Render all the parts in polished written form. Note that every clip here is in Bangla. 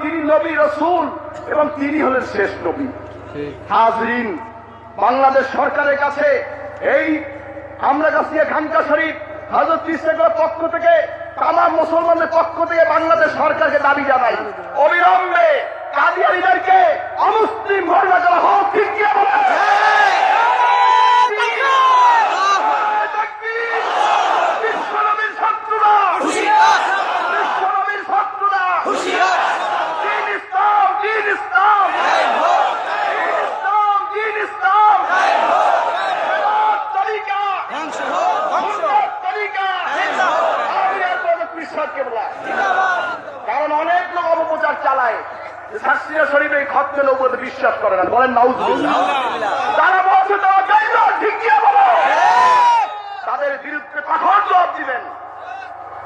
তিনি নবী রাসূল এবং তিনি হলেন শেষ নবী। হাজরিন, বাংলাদেশ সরকারের কাছে এই আমরাগাছিয়া খানকা শরীফ হযরত ইসলামের পক্ষ থেকে তাম মুসলমানদের পক্ষ থেকে বাংলাদেশ সরকারকে দাবি জানাই, অবিলম্বে কাদিয়ানীদেরকে অমুসলিম ঘোষণা করা হোক। ঠিক কি বলেন? কারণ অনেক লোক অপপ্রচার চালায়, শাস্ত্রীয় শরীফে খতমের উপরে বিশ্বাস করে না, বলেন নাউজুবিল্লাহ। তারা বলছে ঠিক কি বলো, তাদের বিরুদ্ধে কঠোর জবাব দিবেন।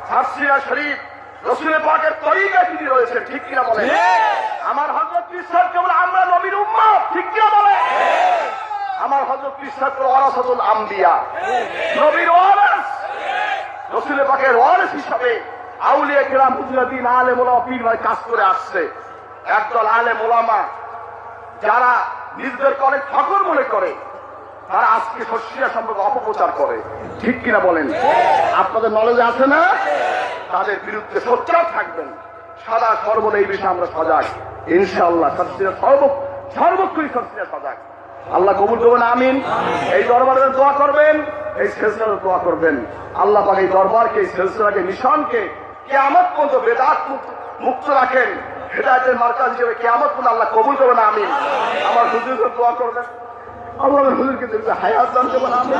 শাস্ত্রীয় শরীফ রাসূলের পাকের তরিকা তিনি রয়েছেন, ঠিক কিনা বলেন? আমার হযরত বিশ্বাস কেবল আমরা নবীর উম্মত, ঠিক কিনা বলেন? আমার হযরত বিশ্বাস ওয়ারাসাতুল আম্বিয়া, নবীর ওয়ারিস, রাসূলের পাকের ওয়ারিস হিসাবে আউলিয়া কেরাম, মুজাদ্দিদ, আলেম ওলামা, পীর ভাই কাজ করে আসছে। একদল আলেম ওলামা যারা নিজেদের অনেক ঠাকুর মনে করে, তারা আজকে শস্যিয়া সম্পর্কে অপপ্রচার করে, ঠিক কিনা বলেন? আপনাদের নলেজে আছে না? তাদের বিরুদ্ধে সোচ্চার থাকবেন, সদা সর্বদা এই বিষয়ে আমরা সজাগ ইনশাআল্লাহ। সর্বক্ষণই শস্যিয়া সজাগ। আল্লাহ কবুল করবেন, আমিন। এই দরবারে দোয়া করবেন, এই সিলসিলাতে দোয়া করবেন। আল্লাহ পাক এই দরবারকে, এই সিলসিলাকে, মিশনকে কিয়ামত পর্যন্ত বেদাত মুক্ত রাখেন, হেদায়েতের মার্কাজ হিসেবে কিয়ামত পর্যন্ত আল্লাহ কবুল করবেন, আমিন। আমার হুজুরকে দোয়া করবেন, আল্লাহ হুজুরকে দিলে হায়াত দান করবেন, আমিন।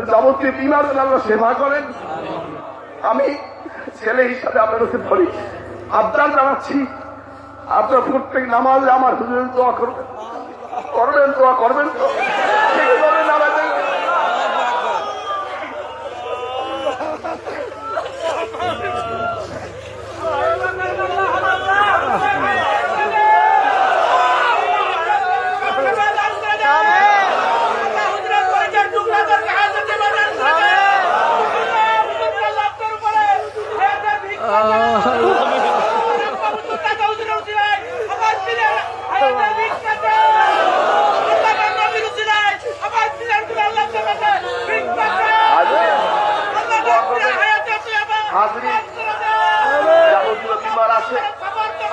যাবতীয় বিমার আল্লাহ সেবা করেন। আমি ছেলে হিসাবে আপনাদেরকে ধরি, আবদান জানাচ্ছি, আপনার প্রত্যেক নামাজে আমার হুজুরের দোয়া করবেন, দোয়া করবেন তো?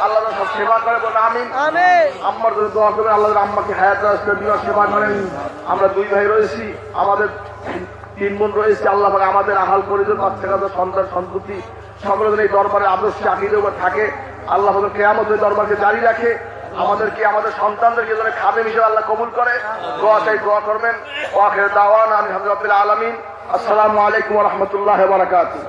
আল্লাহ সব সেবা করে, বলে আমিন। আম্মার জন্য দোয়া করবেন, আল্লাহ আম্মাকে হায়াত রাখবেন, সেবা করেন। আমরা দুই ভাই রয়েছি, আমাদের 3 বোন রয়েছে। আল্লাহ পাক আমাদের আহাল পরিজন, বাচ্চা কাচ্চা, সন্তান সন্ততি সকলের এই দরবারে আদর্শে আকীদা উপর থাকে। আল্লাহ পাক কিয়ামতের দরবারকে জারি রাখে, আমাদেরকে, আমাদের সন্তানদেরকে যেন খাদেম হিসেবে আল্লাহ কবুল করে। দোয়া চাই, দোয়া করবেন। ওয়া আখিরু দাওয়ানা আলহামদুলিল্লাহি রাব্বিল আলামিন। আসসালামু আলাইকুম ওয়া রাহমাতুল্লাহি ওয়া বারাকাতুহু।